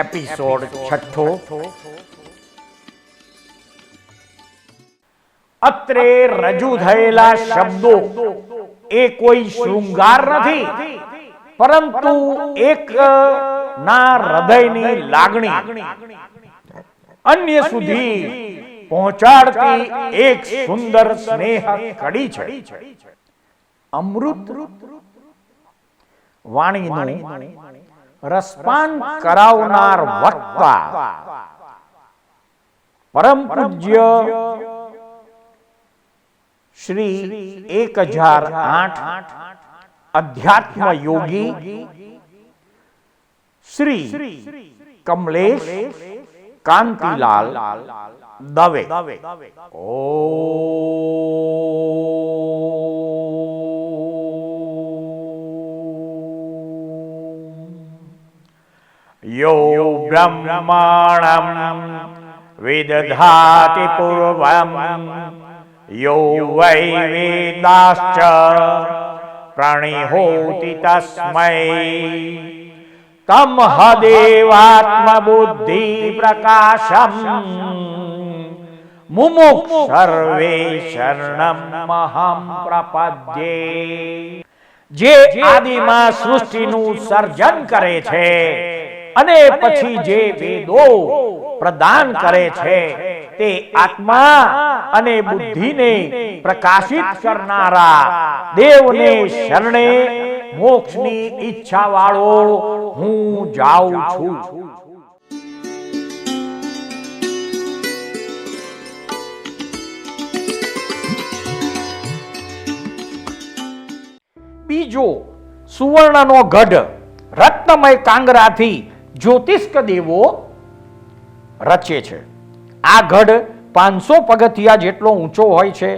Episode 6 અત્રે રજૂ થયેલા શબ્દો એ કોઈ શૃંગાર નથી, પરંતુ એક ના હૃદયની લાગણી અન્ય સુધી પહોંચાડતી એક સુંદર સ્નેહ કડી છે. અમૃત વાણીનું રસપાન કરાવનાર વક્તા પરમ પૂજ્ય શ્રી 1008 અધ્યાત્મ યોગી શ્રી કમલેશ કાંતિલાલ દવે. યો બ્રહ્માણં વિદધાતિ પૂર્વં યો વૈ વેદાશ્ચ પ્રણિહોતિ તસ્મૈ તમ હદેવાત્મબુદ્ધિ પ્રકાશમ મુમુક્ષુ સર્વે શરણમહં પ્રપદ્યે. જે આદિમાં સૃષ્ટિનું સર્જન કરે છે અને પછી જે વેદો પ્રદાન કરે છે તે આત્મા અને બુદ્ધિને પ્રકાશિત કરનારા દેવને શરણે મોક્ષની ઈચ્છા વાળો હું જાઉં છું. બીજો સુવર્ણનો ગઢ રત્નમય કાંગરાથી જ્યોતિષ્ક દેવો રચે છે. આ ગઢ 500 પગથિયા જેટલો ઊંચો હોય છે.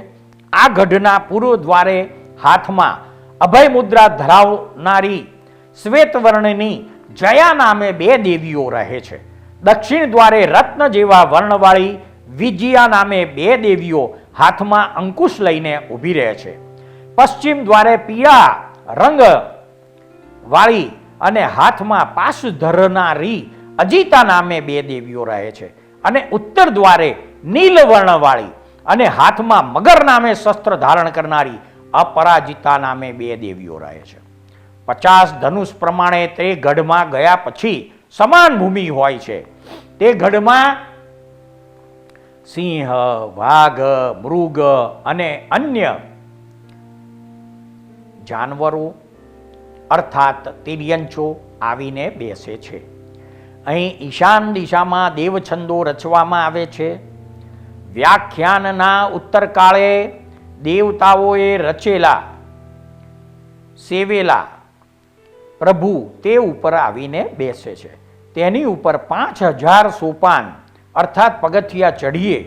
આ ગઢના પૂર્વ દ્વારે હાથમાં અભય મુદ્રા ધરાવનારી શ્વેતવર્ણની જયા નામે 2 દેવીઓ રહે છે. દક્ષિણ દ્વારે રત્ન જેવા વર્ણવાળી વિજયા નામે 2 દેવીઓ હાથમાં અંકુશ લઈને ઊભી રહે છે. પશ્ચિમ દ્વારે પીળા રંગ વાળી અને હાથમાં પાશ ધરનારી અજિતા નામે 2 દેવીઓ રહે છે. અને ઉત્તર દ્વારે નીલ વર્ણવાળી અને હાથમાં મગર નામે શસ્ત્ર ધારણ કરનારી અપરાજિતા નામે 2 દેવીઓ રહે છે. 50 ધનુષ પ્રમાણે તે ગઢમાં ગયા પછી સમાન ભૂમિ હોય છે. તે ગઢમાં સિંહ, વાઘ, મૃગ અને અન્ય જાનવરો અર્થાત તિર્યંચો આવીને બેસે છે. અહીં ઈશાન દિશામાં દેવછંદો રચવામાં આવે છે. વ્યાખ્યાનના ઉત્તરકાળે દેવતાઓએ રચેલા સેવેલા પ્રભુ તે ઉપર આવીને બેસે છે. તેની ઉપર 5000 સોપાન અર્થાત પગથિયા ચઢીએ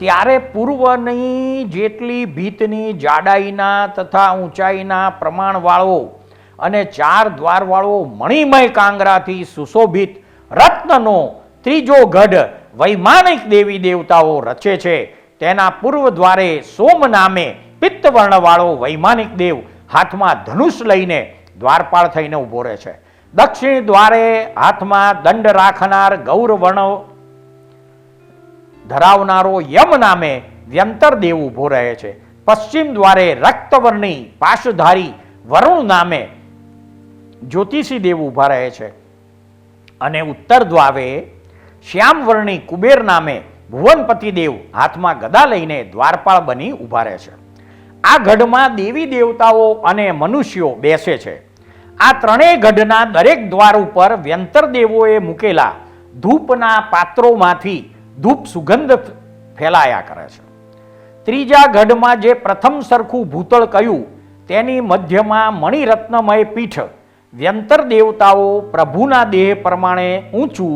ત્યારે પૂર્વની જેટલી ભીતની જાડાઈના તથા ઊંચાઈના પ્રમાણવાળો અને 4 દ્વારવાળો મણિમય કાંગરાથી સુશોભિત રત્નનો ત્રીજો ગઢ વૈમાનિક દેવી દેવતાઓ રચે છે. તેના પૂર્વ દ્વારે સોમ નામે પિત્તવર્ણવાળો વૈમાનિક દેવ હાથમાં ધનુષ લઈને દ્વારપાળ થઈને ઊભો રહે છે. દક્ષિણ દ્વારે હાથમાં દંડ રાખનાર ગૌરવર્ણ ધરાવનારો યમ નામે વ્યંતર દેવ ઊભો રહે છે. પશ્ચિમ દ્વારે રક્તવર્ણી પાશધારી વરુણ નામે જ્યોતિષી દેવ ઊભા રહે છે. અને ઉત્તર દ્વારે શ્યામવર્ણી કુબેર નામે ભુવનપતિ દેવ હાથમાં ગદા લઈને દ્વારપાળ બની ઊભા રહે છે. આ ગઢમાં દેવી દેવતાઓ અને મનુષ્યો બેસે છે. આ ત્રણેય ગઢના દરેક દ્વાર ઉપર વ્યંતર દેવોએ મૂકેલા ધૂપના પાત્રોમાંથી ધૂપ સુગંધ ફેલાયા કરે છે. ત્રીજા ગઢમાં જે પ્રથમ સરખું ભૂતળ કહ્યું તેની મધ્યમાં મણિરત્નમય પીઠ વ્યંતર દેવતાઓ પ્રભુના દેહ પ્રમાણે ઊંચું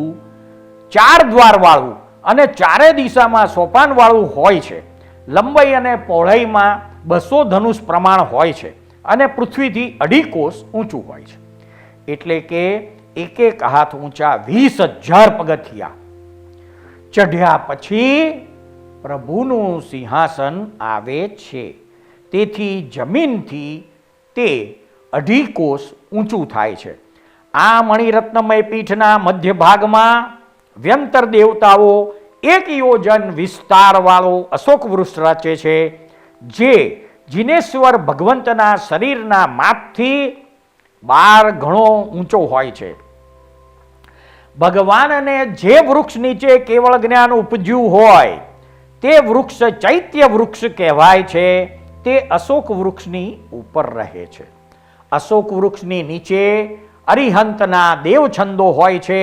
4 દ્વારવાળું અને 4 દિશામાં સોપાનવાળું હોય છે. લંબાઈ અને પહોળાઈમાં 200 ધનુષ પ્રમાણ હોય છે અને પૃથ્વીથી 2.5 કોસ ઊંચું હોય છે. એટલે કે એક હાથ ઊંચા 20,000 પગથિયા ચઢ્યા પછી પ્રભુનું સિંહાસન આવે છે. તેથી જમીનથી તે 2.5 કોસ ઊંચું થાય છે. આ મણિરત્નમય પીઠના મધ્ય ભાગમાં વ્યંતર દેવતાઓ 1 યોજન વિસ્તારવાળો અશોક વૃક્ષ રચે છે, જે જિનેશ્વર ભગવંતના શરીરના માપથી 12 ગણો ઊંચો હોય છે. ભગવાનને જે વૃક્ષ નીચે કેવળ જ્ઞાન ઉપજ્યું હોય તે વૃક્ષ ચૈત્ય વૃક્ષ કહેવાય છે. તે અશોક વૃક્ષની ઉપર રહે છે. અશોક વૃક્ષની નીચે અરિહંતના દેવછંદો હોય છે.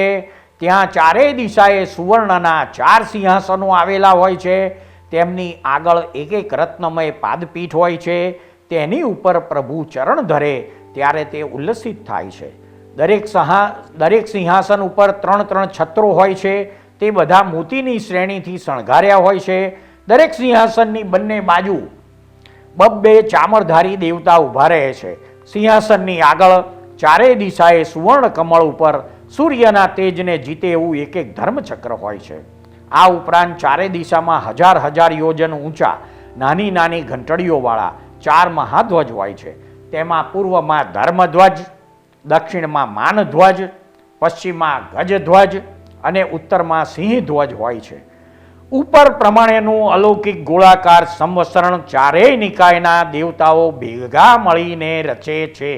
ત્યાં ચારેય દિશાએ સુવર્ણના 4 સિંહાસનો આવેલા હોય છે. તેમની આગળ એક રત્નમય પાદપીઠ હોય છે. તેની ઉપર પ્રભુ ચરણ ધરે ત્યારે તે ઉલ્લસિત થાય છે. દરેક સિંહાસન ઉપર 3 છત્રો હોય છે. તે બધા મોતીની શ્રેણીથી શણગાર્યા હોય છે. દરેક સિંહાસનની બંને બાજુ 2 ચામરધારી દેવતા ઊભા રહે છે. સિંહાસનની આગળ ચારેય દિશાએ સુવર્ણ કમળ ઉપર સૂર્યના તેજને જીતે એવું એક ધર્મચક્ર હોય છે. આ ઉપરાંત ચારે દિશામાં 1000 યોજન ઊંચા નાની નાની ઘંટડીઓવાળા 4 મહાધ્વજ હોય છે. તેમાં પૂર્વમાં ધર્મધ્વજ, દક્ષિણમાં માનધ્વજ, પશ્ચિમમાં ગજધ્વજ અને ઉત્તરમાં સિંહધ્વજ હોય છે. ઉપર પ્રમાણેનું અલૌકિક ગોળાકાર સંવત્સરણ ચારેય નિકાયના દેવતાઓ ભેગા મળીને રચે છે.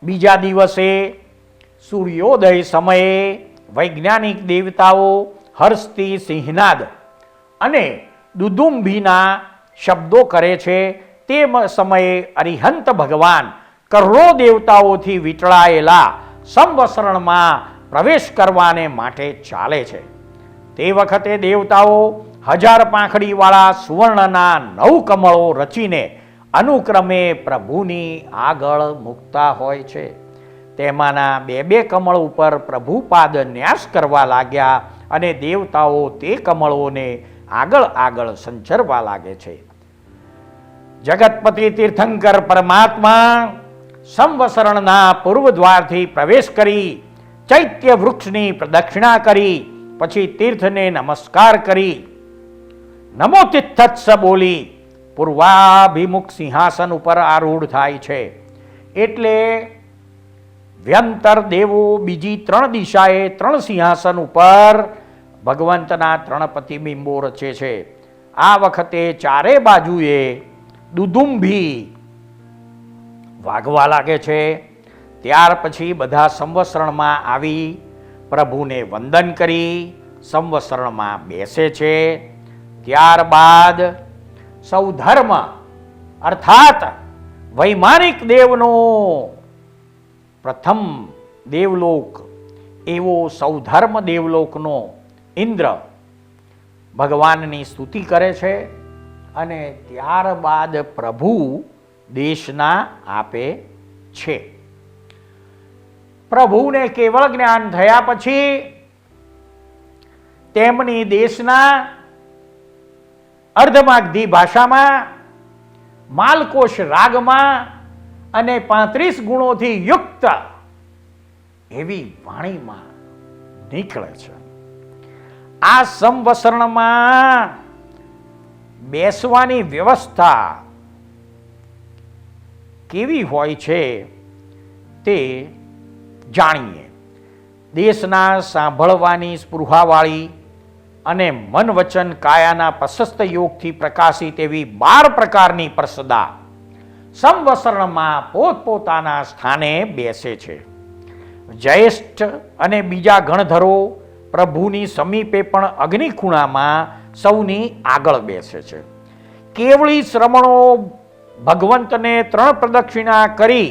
બીજા દિવસે સૂર્યોદય સમયે વૈજ્ઞાનિક દેવતાઓ હર્ષથી સિંહનાદ અને દુદુંભીના શબ્દો કરે છે. તે સમયે અરિહંત ભગવાન કરોડો દેવતાઓથી વીંટળાયેલા સંવત્સરણમાં પ્રવેશ કરવાને માટે ચાલે છે. તે વખતે દેવતાઓ 1000 પાંખડીવાળા સુવર્ણના 9 કમળો રચીને અનુક્રમે પ્રભુની આગળ મૂકતા હોય છે. તેમાંના 2 કમળ ઉપર પ્રભુ પાદ ન્યાસ કરવા લાગ્યા અને દેવતાઓ તે કમળોને આગળ સંચરવા લાગે છે. જગતપતિ તીર્થંકર પરમાત્મા સંવત્સરણના પૂર્વ દ્વારથી પ્રવેશ કરી ચૈત્ય વૃક્ષની પ્રદક્ષિણા કરી પછી તીર્થને નમસ્કાર કરી નમો તિથ્થત્સ બોલી પૂર્વાભિમુખ સિંહાસન ઉપર આરૂઢ થાય છે. એટલે વ્યંતર દેવો બીજી 3 દિશાએ 3 સિંહાસન ઉપર ભગવંતના 3 પ્રતિબિંબો રચે છે. આ વખતે ચારે બાજુએ દુદુંભી વાગવા લાગે છે. ત્યાર પછી બધા સંવત્સરણમાં આવી પ્રભુને વંદન કરી સંવત્સરણમાં બેસે છે. ત્યારબાદ સૌ ધર્મ અર્થાત વૈમાનિક દેવનો પ્રથમ દેવલોક એવો સૌધર્મ દેવલોકનો ઇન્દ્ર ભગવાનની સ્તુતિ કરે છે અને ત્યારબાદ પ્રભુ દેશના આપે છે. પ્રભુને કેવળ જ્ઞાન થયા પછી તેમની દેશના અર્ધમાગધી ભાષામાં માલકોશ રાગમાં અને 35 ગુણોથી યુક્ત એવી વાણીમાં નીકળે છે. આ સંવત્સરણમાં બેસવાની વ્યવસ્થા કેવી હોય છે તે જાણીએ. દેશના સાંભળવાની સ્પૃહાવાળી અને મન વચન કાયાના પ્રશસ્ત યોગથી પ્રકાશિત એવી 12 પ્રકારની પ્રસદા સંવત્સરણમાં પોતપોતાના સ્થાને બેસે છે. જ્યેષ્ઠ અને બીજા ગણધરો પ્રભુની સમીપે પણ અગ્નિખૂણામાં સૌની આગળ બેસે છે. કેવળી શ્રમણો ભગવંતને 3 પ્રદક્ષિણા કરી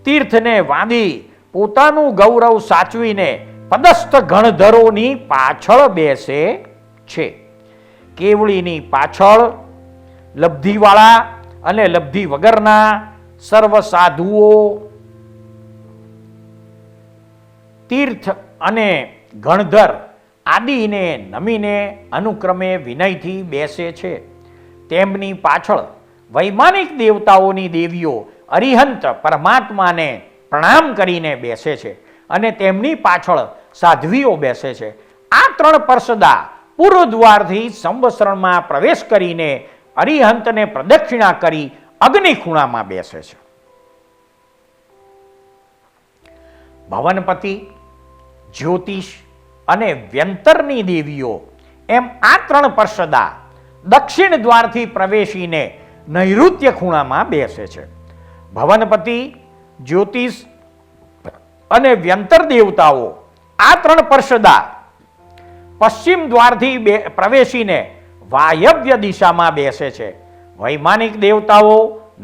તીર્થને વાંધી પોતાનું ગૌરવ સાચવીને પદસ્થ ગણધરોની પાછળ બેસે છે. કેવળીની પાછળ લબ્ધિવાળા અને લબ્ધિ વગરના સર્વ સાધુઓ તીર્થ અને ગણધર આદિને નમીને અનુક્રમે વિનયથી બેસે છે. તેમની પાછળ વૈમાનિક દેવતાઓની દેવીઓ અરિહંત પરમાત્માને પ્રણામ કરીને બેસે છે અને તેમની પાછળ સાધ્વીઓ બેસે છે. આ 3 પરસદા પૂર્વ દ્વારથી સંવત્સરણમાં પ્રવેશ કરીને અરિહંતને પ્રદક્ષિણા કરી અગ્નિખૂણામાં બેસે છે. ભવનપતિ, જ્યોતિષ અને વ્યંતરની દેવીઓ એમ આ 3 પર્ષદા દક્ષિણ દ્વારથી પ્રવેશીને નૈઋત્ય ખૂણામાં બેસે છે. ભવનપતિ, જ્યોતિષ અને વ્યંતર દેવતાઓ આ 3 પર્ષદા પશ્ચિમ દ્વારથી પ્રવેશીને વાયવ્ય દિશામાં બેસે છે. વૈમાનિક દેવતાઓ,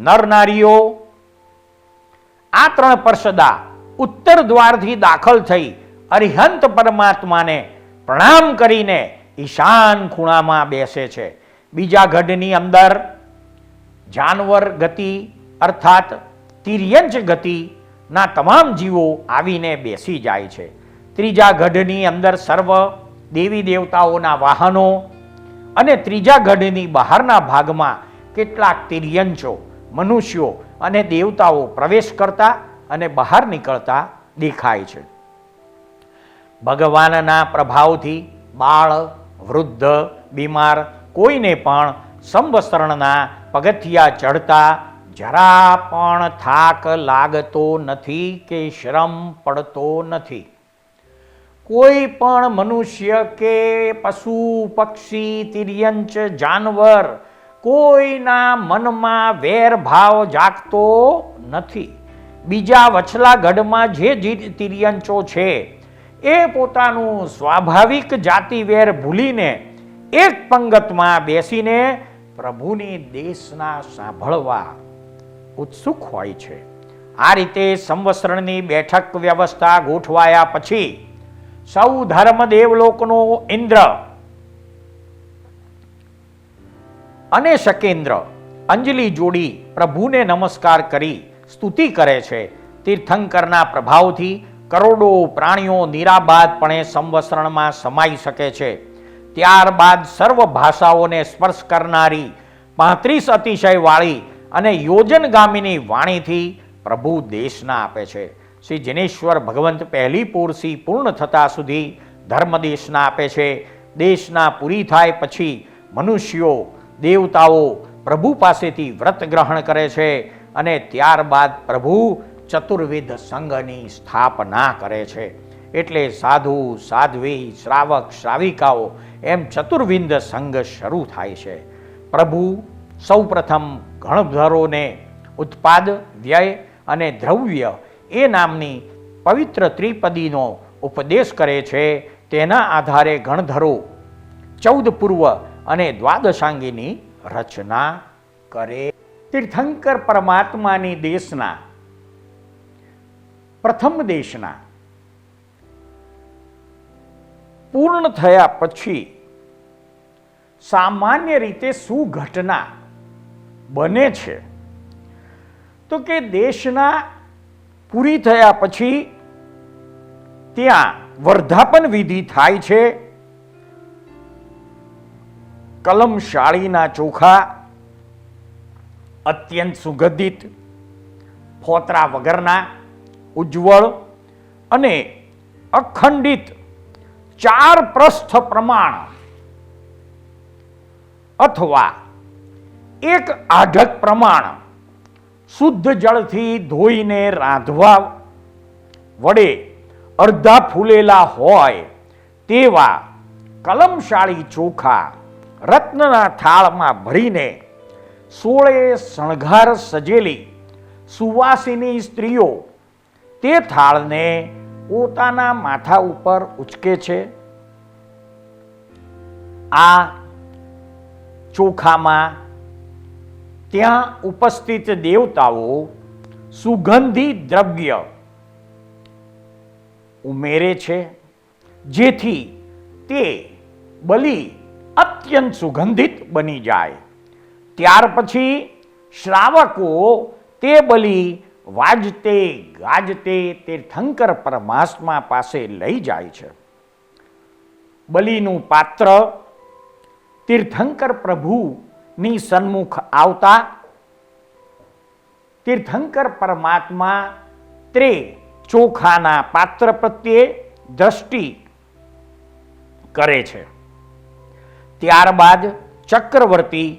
નર નારીઓ આ 3 પર્ષદા ઉત્તર દ્વારથી દાખલ થઈ અરિહંત પરમાત્માને પ્રણામ કરીને ઈશાન ખૂણામાં બેસે છે. બીજા ગઢની અંદર જાનવર ગતિ અર્થાત તિર્યંચ ગતિના તમામ જીવો આવીને બેસી જાય છે. ત્રીજા ગઢની અંદર સર્વ દેવી દેવતાઓના વાહનો અને ત્રીજા ગઢની બહારના ભાગમાં કેટલાક તિર્યંચો, મનુષ્યો અને દેવતાઓ પ્રવેશ કરતા અને બહાર નીકળતા દેખાય છે. ભગવાનના પ્રભાવથી બાળ, વૃદ્ધ, બીમાર કોઈને પણ સંવત્સરણના પગથિયા ચડતા જરા પણ થાક લાગતો નથી કે શ્રમ પડતો નથી. કોઈ પણ મનુષ્ય કે પશુ, પક્ષી, તિર્યંચ, જાનવર કોઈના મનમાં વેર ભાવ જાગતો નથી. બીજા વછલા ગઢમાં જે તિર્યંચો છે એ પોતાનું સ્વાભાવિક જાતિવેર ભૂલીને એક પંગતમાં બેસીને પ્રભુની દેશના સાંભળવા ઉત્સુક હોય છે. આ રીતે સંવત્સરણની બેઠક વ્યવસ્થા ગોઠવાયા પછી સૌ ધર્મદેવલોકનો ઇન્દ્ર અને શકેન્દ્ર અંજલિ જોડી પ્રભુને નમસ્કાર કરી સ્તુતિ કરે છે. તીર્થંકરના પ્રભાવથી કરોડો પ્રાણીઓ નિરાબાદપણે સંવત્સરણમાં સમાઈ શકે છે. ત્યારબાદ સર્વ ભાષાઓને સ્પર્શ કરનારી 35 અતિશયવાળી અને યોજનગામીની વાણીથી પ્રભુ દેશના આપે છે. શ્રી જિનેશ્વર ભગવંત પહેલી પોરસી પૂર્ણ થતા સુધી ધર્મદેશના આપે છે. દેશના પૂરી થાય પછી મનુષ્યો, દેવતાઓ પ્રભુ પાસેથી વ્રત ગ્રહણ કરે છે અને ત્યારબાદ પ્રભુ ચતુર્વિધ સંઘની સ્થાપના કરે છે. એટલે સાધુ, સાધ્વી, શ્રાવક, શ્રાવિકાઓ એમ ચતુર્વિધ સંઘ શરૂ થાય છે. પ્રભુ સૌપ્રથમ ગણધરોને ઉત્પાદ, વ્યય અને દ્રવ્ય એ નામની પવિત્ર ત્રિપદીનો ઉપદેશ કરે છે. તેના આધારે ગણધરો 14 પૂર્વ અને દ્વાદશાંગીની રચના કરે. તીર્થંકર પરમાત્માની દેશના પ્રથમ દેશના પૂર્ણ થયા પછી સામાન્ય રીતે શું ઘટના બને છે તો કે દેશના પૂરી થયા પછી ત્યાં વર્ધાપન વિધિ થાય છે. કલમશાળીના ચોખા અત્યંત સુગંધિત, ફોતરા વગરના, ઉજ્જવળ અને અખંડિત 4 પ્રસ્થ પ્રમાણ અથવા 1 આઢક પ્રમાણ શુદ્ધ જળથી ધોઈને રાંધવા વડે અડધા ફૂલેલા હોય તેવા કલમશાળી ચોખા રત્નના થાળમાં ભરીને 16 શણગાર સજેલી સુવાસિની સ્ત્રીઓ તે થાળને પોતાના માથા ઉપર ઉચકે છે. આ ચોખામાં ત્યાં ઉપસ્થિત દેવતાઓ સુગંધી દ્રવ્ય ઉમેરે છે, જેથી તે બલિ અત્યંત સુગંધિત બની જાય. ત્યાર પછી શ્રાવકો તે બલિ વાજતે ગાજતે તીર્થંકર પરમાત્મા પાસે લઈ જાય છે. બલિનું પાત્ર તીર્થંકર પ્રભુની સન્મુખ આવતા તીર્થંકર પરમાત્મા તે ચોખાના પાત્ર પ્રત્યે દ્રષ્ટિ કરે છે. ત્યારબાદ ચક્રવર્તી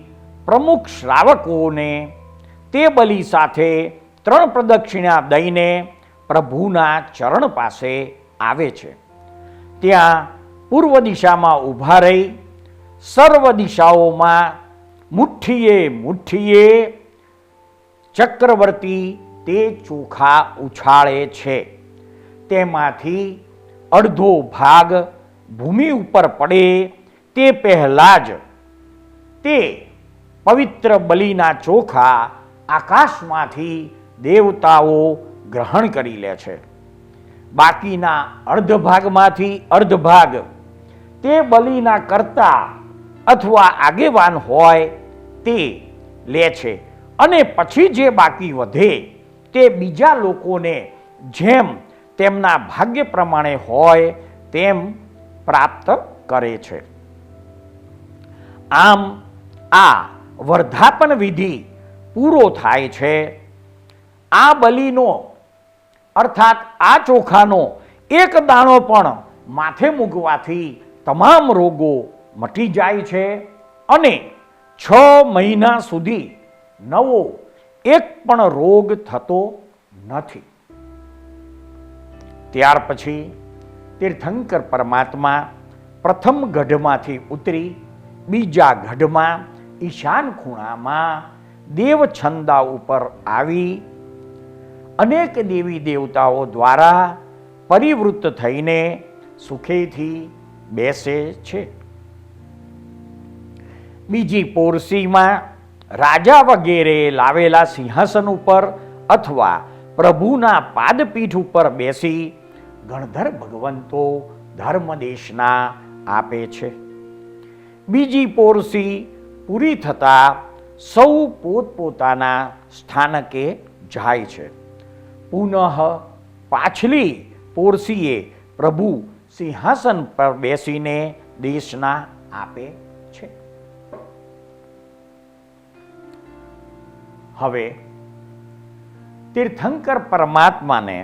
પ્રમુખ શ્રાવકોને તે બલિ સાથે 3 પ્રદક્ષિણા દઈને પ્રભુના ચરણ પાસે આવે છે. ત્યાં પૂર્વ દિશામાં ઊભા રહી સર્વ દિશાઓમાં મુઠ્ઠીએ મુઠ્ઠીએ ચક્રવર્તી તે ચોખા ઉછાળે છે. તેમાંથી અડધો ભાગ ભૂમિ ઉપર પડે તે પહેલાં જ તે પવિત્ર બલિના ચોખા આકાશમાંથી દેવતાઓ ગ્રહણ કરી લે છે. બાકીના અર્ધ ભાગમાંથી અર્ધ ભાગ તે બલિના કર્તા અથવા આગેવાન હોય તે લે છે અને પછી જે બાકી વધે તે બીજા લોકોને જેમ તેમના ભાગ્ય પ્રમાણે હોય તેમ પ્રાપ્ત કરે છે. આમ આ વર્ધાપન વિધિ પૂરો થાય છે. આ બલિનો અર્થાત આ ચોખાનો એક દાણો પણ માથે મૂકવાથી તમામ રોગો મટી જાય છે અને 6 મહિના સુધી નવો એક પણ રોગ થતો નથી. ત્યાર પછી તીર્થંકર પરમાત્મા પ્રથમ ગઢમાંથી ઉતરી બીજા ગઢમાં ઈશાન ખૂણામાં દેવછંદા ઉપર આવી અનેક દેવી દેવતાઓ દ્વારા પરિવૃત્ત થઈને સુખેથી બેસે છે. બીજી પોરસીમાં રાજા વગેરે લાવેલા સિંહાસન ઉપર અથવા પ્રભુના પાદપીઠ ઉપર બેસી ગણધર ભગવંતો ધર્મદેશના આપે છે. બીજી પોરસી પૂરી થતા સૌ પોતપોતાના સ્થાનકે જાય છે. પુનઃ પાછલી પોરસીએ પ્રભુ સિંહાસન પર બેસીને દેશના આપે છે. હવે તીર્થંકર પરમાત્માને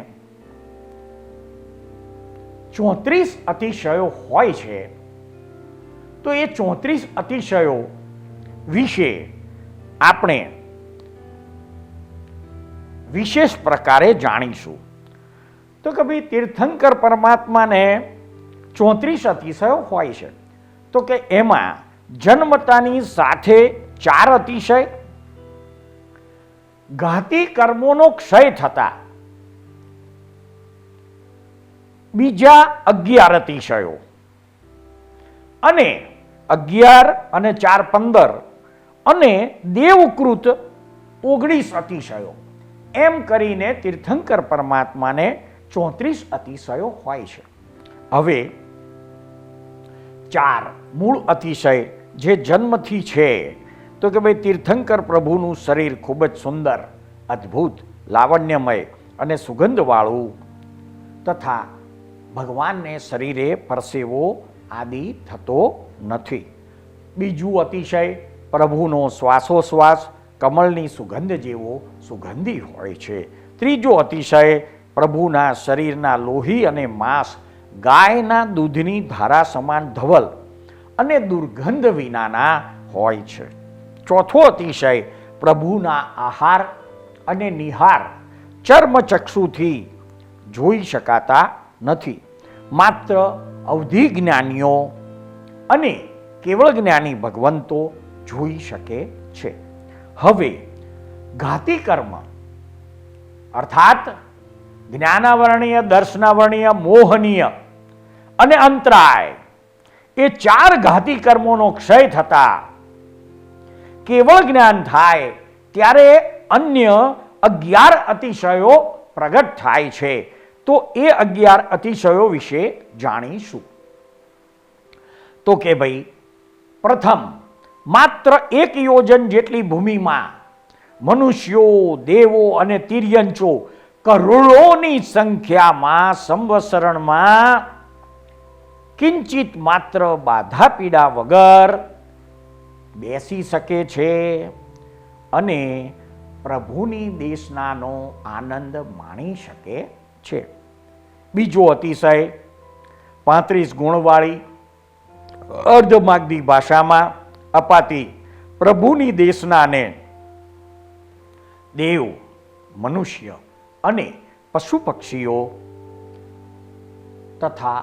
34 અતિશયો હોય છે તો એ 34 અતિશયો વિશે આપણે વિશેષ પ્રકારે જાણીશું. તો કે ભાઈ તીર્થંકર પરમાત્માને 34 અતિશયો હોય છે તો કે એમાં જન્મતાની સાથે 4 અતિશય, ઘાતી કર્મોનો ક્ષય થતા બીજા 11 અતિશયો અને 11 અને 4 15 અને દેવકૃત 19 અતિશયો એમ કરીને તીર્થંકર પરમાત્માને 34 અતિશયો હોય છે. હવે 4 મૂળ અતિશય જે જન્મથી છે તો કે ભાઈ તીર્થંકર પ્રભુનું શરીર ખૂબ જ સુંદર, અદ્ભુત, લાવણ્યમય અને સુગંધવાળું તથા ભગવાનને શરીરે પરસેવો આદિ થતો નથી. બીજું અતિશય પ્રભુનો શ્વાસોશ્વાસ કમળની સુગંધ જેવો સુગંધી હોય છે. ત્રીજો અતિશય પ્રભુના શરીરના લોહી અને માંસ ગાયના દૂધની ધારા સમાન ધવલ અને દુર્ગંધ વિનાના હોય છે. ચોથો અતિશય પ્રભુના આહાર અને નિહાર ચર્મચક્ષુથી જોઈ શકાતા નથી. માત્ર અવધિ જ્ઞાનીઓ અને કેવળ જ્ઞાની ભગવંતો જોઈ શકે છે. હવે ઘાતી કર્મ અર્થાત જ્ઞાનાવરણીય, દર્શનાવરણીય, મોહનીય અને અંતરાય એ 4 ઘાતી કર્મોનો ક્ષય થતા કેવળ જ્ઞાન થાય ત્યારે અન્ય 11 અતિશયો પ્રગટ થાય છે. તો એ 11 અતિશયો વિશે જાણીશું. તો કે ભાઈ પ્રથમ માત્ર 1 યોજન જેટલી ભૂમિમાં મનુષ્યો, દેવો અને તિર્યંચો કરોડોની સંખ્યામાં સંવત્સરણમાં કિંચિત માત્ર બાધા પીડા વગર બેસી શકે છે અને પ્રભુની દેશનાનો આનંદ માણી શકે છે. બીજો અતિશય 35 ગુણવાળી અર્ધમાગધી ભાષામાં અપાતી પ્રભુની દેશનાને દેવ, મનુષ્ય અને પશુ પક્ષીઓ તથા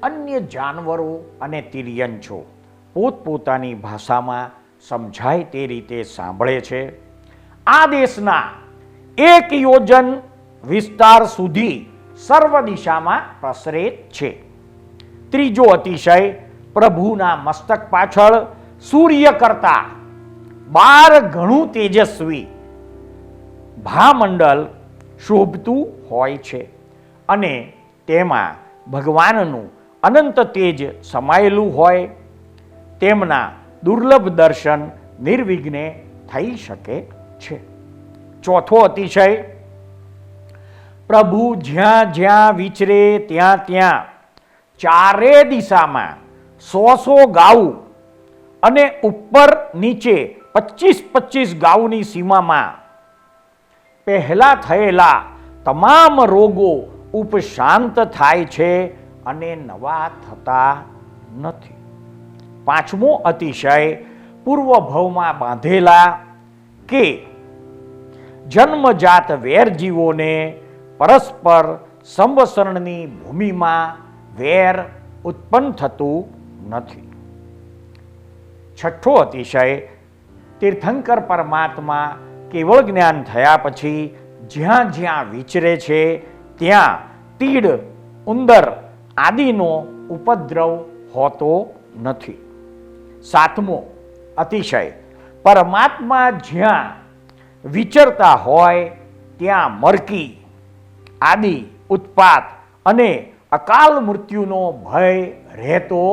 અન્ય જાનવરો અને તિર્યંછો પોતપોતાની ભાષામાં સમજાય તે રીતે સાંભળે છે. આ દેશના 1 યોજન વિસ્તાર સુધી સર્વ દિશામાં પ્રસરે છે. ત્રીજો અતિશય, પ્રભુના મસ્તક પાછળ સૂર્ય કરતા 12 ગણું તેજસ્વી ભામંડળ શોભતું હોય છે અને તેમાં ભગવાનનું અનંત તેજ સમાયેલું હોય. તેમના દુર્લભ દર્શન નિર્વિઘ્ને થઈ શકે છે. ચોથો અતિશય, પ્રભુ જ્યાં જ્યાં વિચરે ત્યાં ત્યાં ચારે દિશામાં 100 ગાઉ અને ઉપર નીચે 25 ગાઉની સીમામાં પહેલા થયેલા તમામ રોગો ઉપશાંત થાય છે અને નવા થતા નથી. પાંચમો અતિશય, પૂર્વ ભવમાં બાંધેલા કે જન્મજાત વેરજીવોને પરસ્પર સંવસરણની ભૂમિમાં વેર ઉત્પન્ન થતું નથી. છઠ્ઠો અતિશય, તીર્થંકર પરમાત્મા કેવળ જ્ઞાન થયા પછી જ્યાં જ્યાં વિચરે છે ત્યાં તીડ, ઉંદર આદિનો ઉપદ્રવ હોતો નથી. સાતમો અતિશય, પરમાત્મા જ્યાં વિચરતા હોય ત્યાં મરકી આદિ ઉત્પાત અને અકાલ મૃત્યુનો ભય રહેતો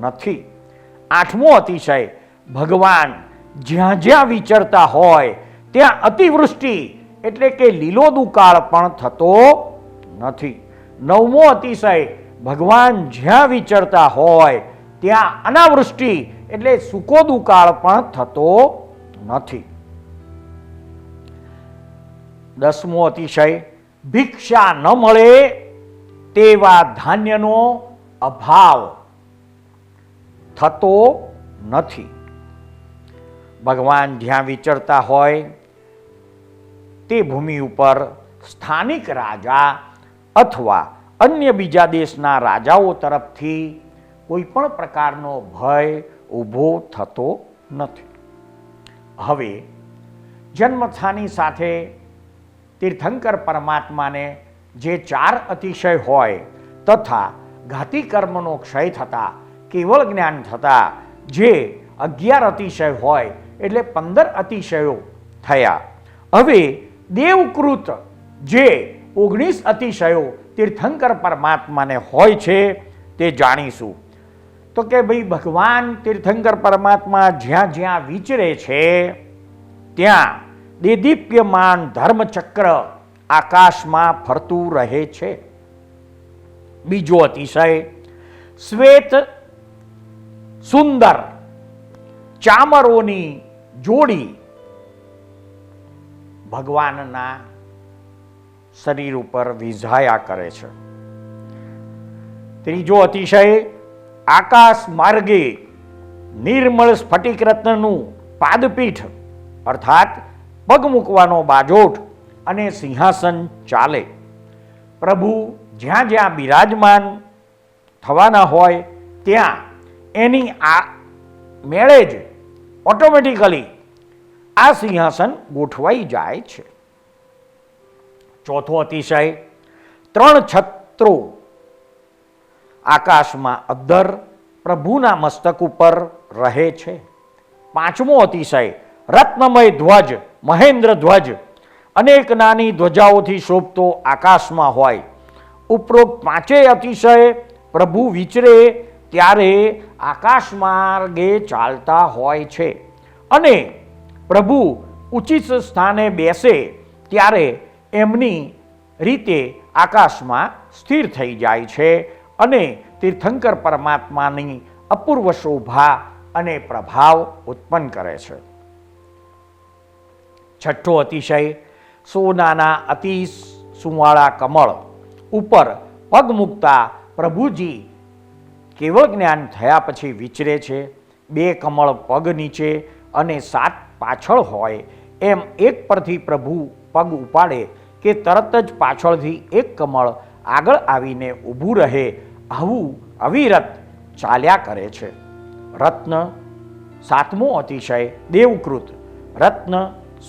નથી. આઠમો અતિશય, ભગવાન જ્યાં જ્યાં વિચરતા હોય ત્યાં અતિવૃષ્ટિ એટલે કે લીલો દુકાળ પણ થતો નથી. નવમો અતિશય, ભગવાન જ્યાં વિચરતા હોય ત્યાં અનાવૃષ્ટિ એટલે સૂકો દુકાળ પણ થતો નથી. દસમો અતિશય, ભિક્ષા ન મળે તેવા ધાન્યનો અભાવ થતો નથી. ભગવાન જ્યાં વિચરતા હોય તે ભૂમિ ઉપર સ્થાનિક રાજા અથવા અન્ય બીજા દેશના રાજાઓ તરફથી કોઈ પણ પ્રકારનો ભય ઊભો થતો નથી. હવે જન્મસ્થાની સાથે તીર્થંકર પરમાત્માને જે 4 અતિશય હોય તથા ઘાતી કર્મનો ક્ષય થતા કેવળ જ્ઞાન થતા જે 11 અતિશય હોય એટલે 15 અતિશયો થયા. હવે દેવકૃત જે 19 અતિશયો તીર્થંકર પરમાત્માને હોય છે તે જાણીશું. તો કે ભાઈ ભગવાન તીર્થંકર પરમાત્મા જ્યાં જ્યાં વિચરે છે ત્યાં દેદીપ્યમાન ધર્મચક્ર આકાશમાં ફરતું રહે છે. બીજો અતિશય, શ્વેત સુંદર ચામરોની જોડી ભગવાનના શરીર ઉપર વિઝાયા કરે છે. ત્રીજો અતિશય, આકાશ માર્ગે નિર્મળ સ્ફટિક રત્નનું પાદપીઠ અર્થાત પગ મૂકવાનો બાજોઠ અને સિંહાસન ચાલે. પ્રભુ જ્યાં જ્યાં બિરાજમાન થવાના હોય ત્યાં એની આ મેળે જ ઓટોમેટિકલી આ સિંહાસન ગોઠવાઈ જાય છે. ચોથો અતિશય, 3 છત્રો આકાશમાં અદ્ધર પ્રભુના મસ્તક ઉપર રહે છે. પાંચમો અતિશય, રત્નમય ધ્વજ મહેન્દ્ર ધ્વજ અનેક નાની ધ્વજાઓથી શોભતો આકાશમાં હોય. ઉપરોક્ત 5 અતિશય પ્રભુ વિચરે ત્યારે આકાશ માર્ગે ચાલતા હોય છે અને પ્રભુ ઉચિત સ્થાને બેસે ત્યારે એમની રીતે આકાશમાં સ્થિર થઈ જાય છે અને તીર્થંકર પરમાત્માની અપૂર્વ શોભા અને પ્રભાવ ઉત્પન્ન કરે છે. છઠ્ઠો અતિશય, સોનાના અતિ સુંવાળા કમળ ઉપર પગ મૂકતા પ્રભુજી કેવળ જ્ઞાન થયા પછી વિચરે છે. 2 કમળ પગ નીચે અને 7 પાછળ હોય એમ એક પરથી પ્રભુ પગ ઉપાડે કે તરત જ પાછળથી એક કમળ આગળ આવીને ઊભું રહે, આવું અવિરત ચાલ્યા કરે છે. રત્ન, સાતમો અતિશય દેવકૃત. રત્ન,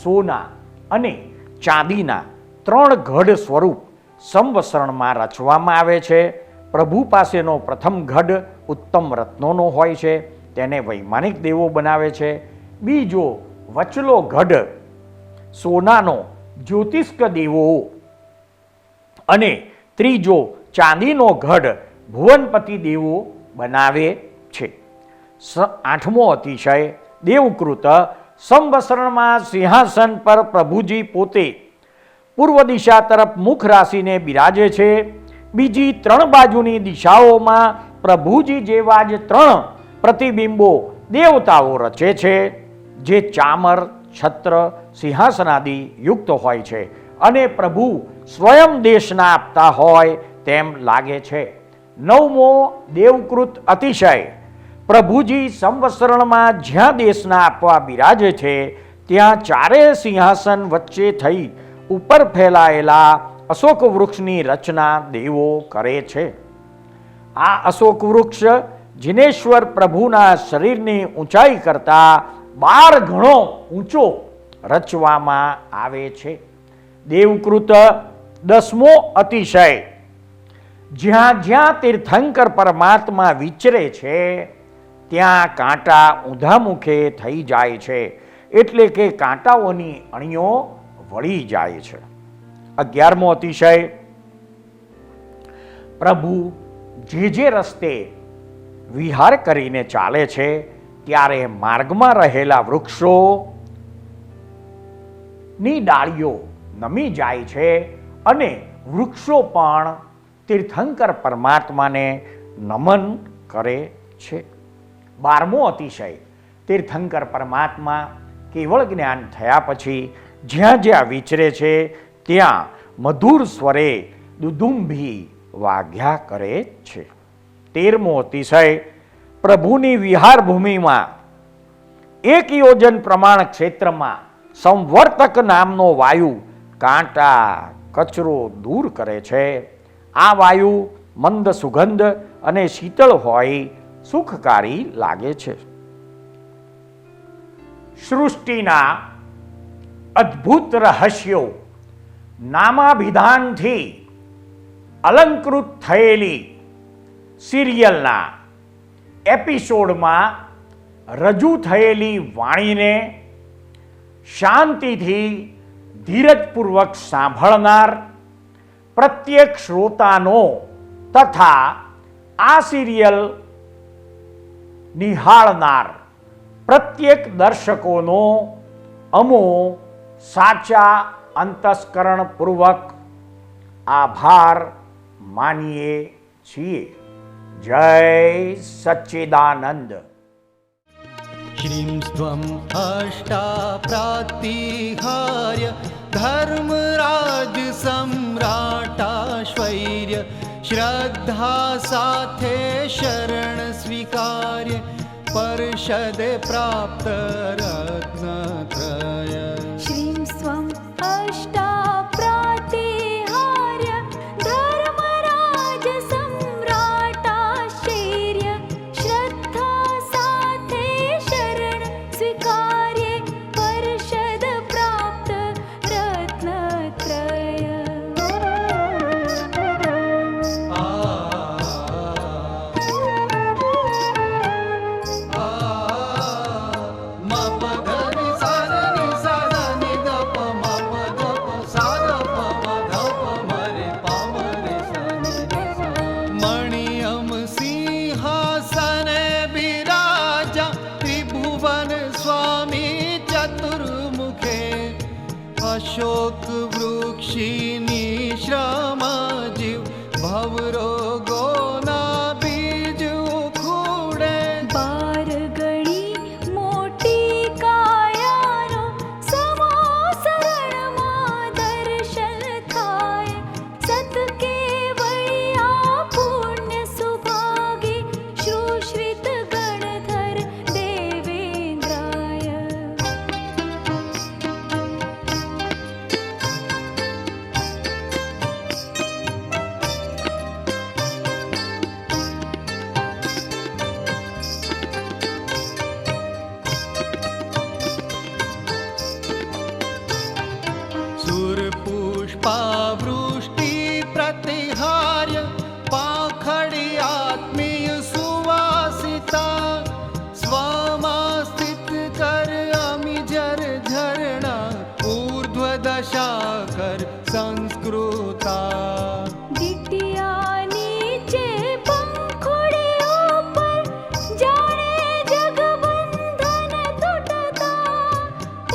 સોના અને ચાંદીના 3 ગઢ સ્વરૂપ સંવસરણમાં રચવામાં આવે છે. પ્રભુ પાસેનો પ્રથમ ગઢ ઉત્તમ રત્નોનો હોય છે, તેને વૈમાનિક દેવો બનાવે છે. બીજો વચલો ગઢ સોનાનો જ્યોતિષ્ક દેવો અને ત્રીજો ચાંદીનો ગઢ ભુવનપતિ દેવો બનાવે છે. 8મો અતિશય દેવકૃત. સંવસરણમાં સિંહાસન પર પ્રભુજી પોતે પૂર્વ દિશા તરફ મુખ રાશીને બિરાજે છે. બીજી 3 બાજુની દિશાઓમાં પ્રભુજી જેવા જ 3 પ્રતિબિંબો દેવતાઓ રચે છે, જે ચામર, છત્ર, સિંહાસનાદિ યુક્ત હોય છે અને પ્રભુ સ્વયં દેશના આપતા હોય તેમ લાગે છે. 9મો દેવકૃત અતિશય. પ્રભુજી સંવસરણમાં જ્યાં દેશના આપવા બિરાજે છે ત્યાં 4 સિંહાસન વચ્ચે થઈ ઉપર ફેલાયેલા અશોક વૃક્ષની રચના દેવો કરે છે. આ અશોક વૃક્ષ જિનેશ્વર પ્રભુના શરીરની ઊંચાઈ કરતા 12 ગણો ઊંચો રચવામાં આવે છે. દેવકૃત 10મો અતિશય. જ્યાં જ્યાં તીર્થંકર પરમાત્મા વિચરે છે ત્યાં કાંટા ઊંધા મુખે થઈ જાય છે, એટલે કે કાંટાઓની અણીઓ વળી જાય છે. 11મો અતિશય. પ્રભુ જે રસ્તે વિહાર કરીને ચાલે છે ત્યારે માર્ગમાં રહેલા વૃક્ષોની ડાળીઓ નમી જાય છે અને વૃક્ષો પણ તીર્થંકર પરમાત્માને નમન કરે છે. 12મો અતિશય. તીર્થંકર પરમાત્મા કેવળ જ્ઞાન થયા પછી જ્યાં જ્યાં વિચરે છે ત્યાં મધુર સ્વરે દુદુંભી વાગ્યા કરે છે. 13મો અતિશય. પ્રભુની વિહાર ભૂમિમાં 1 યોજન પ્રમાણ ક્ષેત્રમાં સંવર્તક નામનો વાયુ કાંટા કચરો દૂર કરે છે. આ વાયુ મંદ સુગંધ અને શીતળ હોય સુખકારી લાગે છે. સૃષ્ટિના અદ્ભુત રહસ્યો નામાભિધાનથી અલંકૃત થયેલી સિરિયલના એપિસોડમાં રજૂ થયેલી વાણીને શાંતિથી ધીરજપૂર્વક સાંભળનાર પ્રત્યેક શ્રોતાનો તથા આ સિરિયલ નિહાળનાર પ્રત્યેક દર્શકોનો અમો સાચા અંતસ્કરણપૂર્વક આભાર માનીએ છીએ. જય સચ્ચિદાનંદ. श्रीं स्वम् अष्टाप्रातिहार्य धर्मराज सम्राटाश्वैर्य श्रद्धा साथे शरण स्वीकार्य परिषद प्राप्त रत्नत्रय. श्रीं स्वम् अष्टाप्रातिहार्य धर्मराज सम्राटाश्चर्य श्रद्धा साथे शरण स्वीकार्य परिषद प्राप्त रत्नत्रय. मणियम सिंहासने विराजा त्रिभुवन स्वामी चतुर्मुखे अशोक वृक्षिनी श्रम जीव भवरोगो ना बीज उखुड़े. 12 गणी मोटी कायानो समो शरणમાં દર્શન થાય. સત કેવળિયા પુણ્ય સુભાગી શ્રુશ્રિત ગણધર દેવેન્દ્રાય. सुरपुष्पावृष्टि प्रतिहार्य पाखडी आत्मीय सुवासिता स्वमास्थित कर अमिजर झरणा ऊर्ध्व दशा कर संस्कृता दिटिया नीचे पंखुड़ी ऊपर जाने जगबंधन टूटता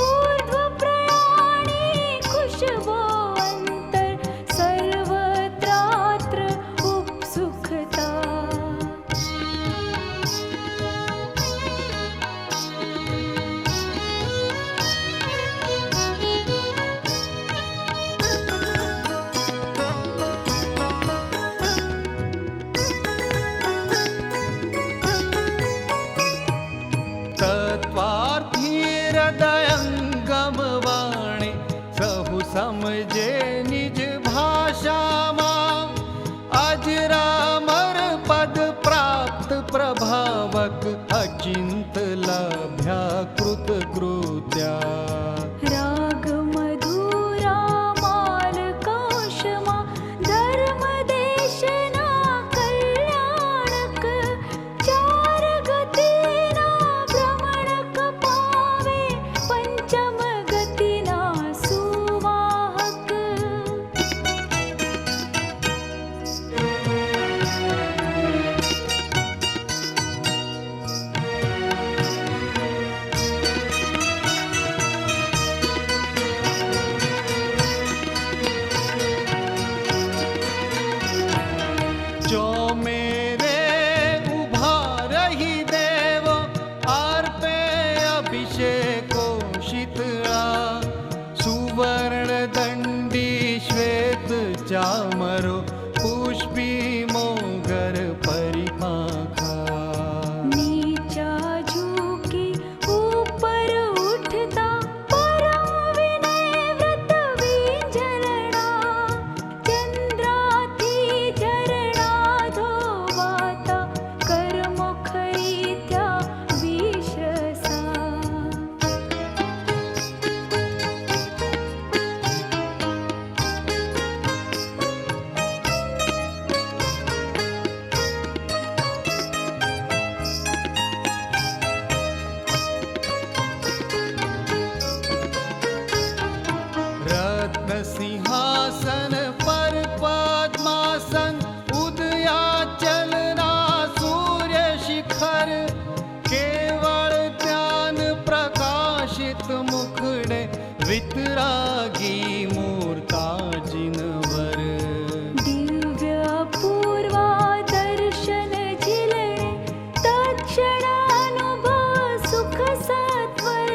ऊर्ध्व प्रयाणी खुशबो अंतर सर्वत्रात्र उपसुखता तत्वार्थी हृदयंगम वाणी सहु समझे निज भाषा मां अजरामर पद प्राप्त प्रभावक अचिंत लभ्या कृत कृत्या राग मधुरा माल कौशमा धर्म देशना कल्याणक चार गतीना भ्रमणक पावे पंचम गतीना सुवाहक जो मेरे उभा रही देव अर्पे अभिषेको शीतळा सुवर्ण दंडी श्वेत चामरो पुष्पी मोगर परिपाखा नीचा झुकी ऊपर उठता परम विनय व्रत विंझरणा चंद्राती झरणा धोवाता कर्मुख रीत्या विश्रसा रत्न सिंहासन पर पद्मासन उदया चलना सूर्य शिखर केवल ज्ञान प्रकाशित मुखड़े वितरागी मूर्ता जिनवर दिव्य अपूर्वा दर्शन झिलणे तत्क्षण अनुभव सुख सत्वर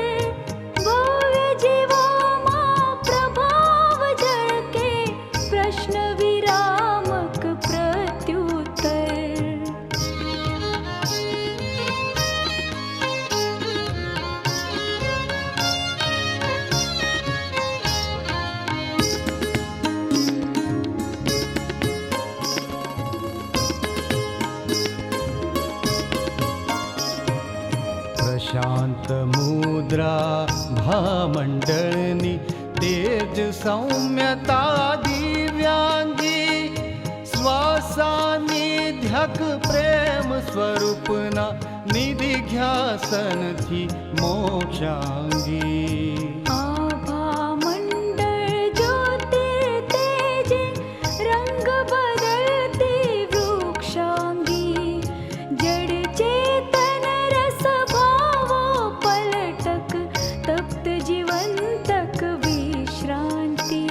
भव्य जीवोमा प्रभाव झळके प्रश्न विरामक प्रत्युत्तर प्रशांत मुद्रा भामंडळनी तेज सौम्यता दिव्यांगी स्वासानिध्यक प्रेम स्वरूपना निधि घ्यासन थी मोक्षांगी आभा मंडळ ज्योतिर्तेजे रंग बदलती वृक्षांगी जड चेतन रस भावो पलटक तप्त जीवंतक विश्रांती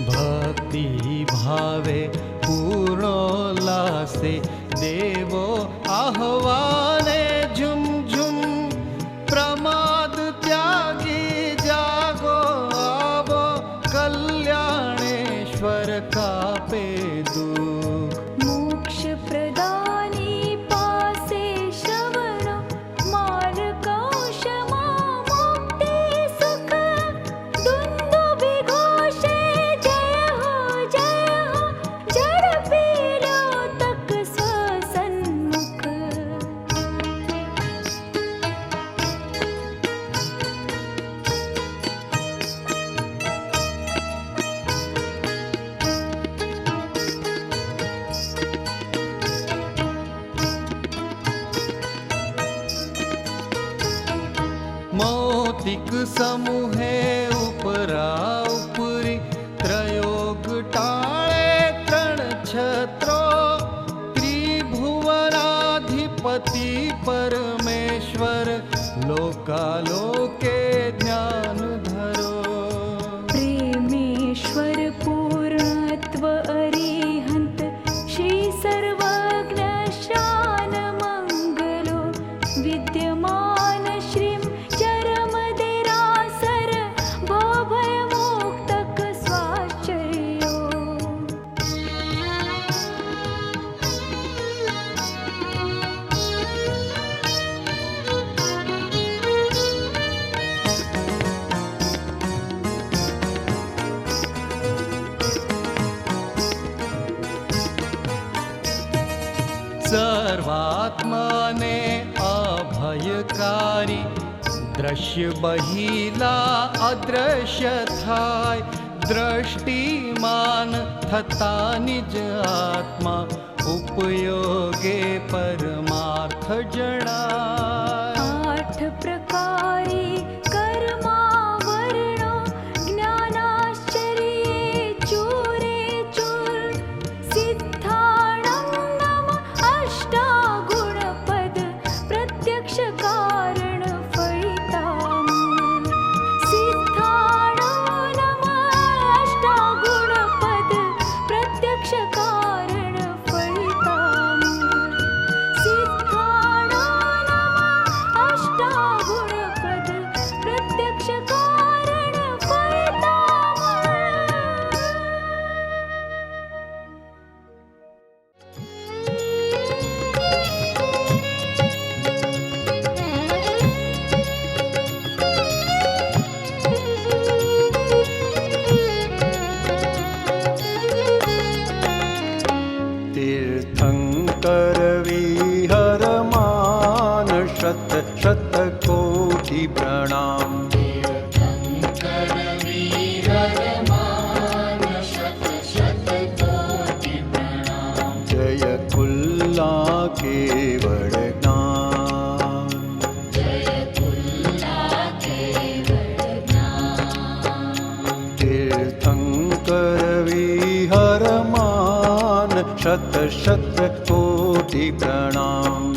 भक्ति भावे पूर्णोल्लासे देवो आह्वाने झुम झुम प्रमाद त्यागी जागो आवो कल्याणेश्वर कापे दुख मोक्ष प्रदानी पासे श्रवण मार्गोषमा मुक्ति युग समूहे उपरा उपरी त्रयोग टाळे त्रण छत्रो त्रिभुवनाधिपति परमेश्वर लोकालोके ज्ञान धरो प्रेमेश्वर पूर्णत्व अरिहंत श्री सर्वज्ञ शान मंगलो विद्यमान श्रीं चरमदिरासर भवभयमुक्तक स्वाश्चर्यो सर्वात्माने अभयकारी दृश्य बहिला अदृश्य थाय दृष्टिमान थता निज आत्मा उपयोगे परमार्थ जणाय आठ प्रकारे कर्मावरणो ज्ञानाश्चर्ये चूरे चूर सिद्धाणं नम अष्टागुणपद प्रत्यक्ष कारण फलिताम् सिद्धाणं नम अष्टागुणपद प्रत्यक्ष कारण फलिताम् सिद्धाणं नम अष्टागुणपद प्रत्यक्ष कारण फलिताम् तीर्थंकर विहरमान शत शत कोटि प्रणाम जय कुल्ला केवल ज्ञान तीर्थंकर विहरमान शत शत कोटि प्रणाम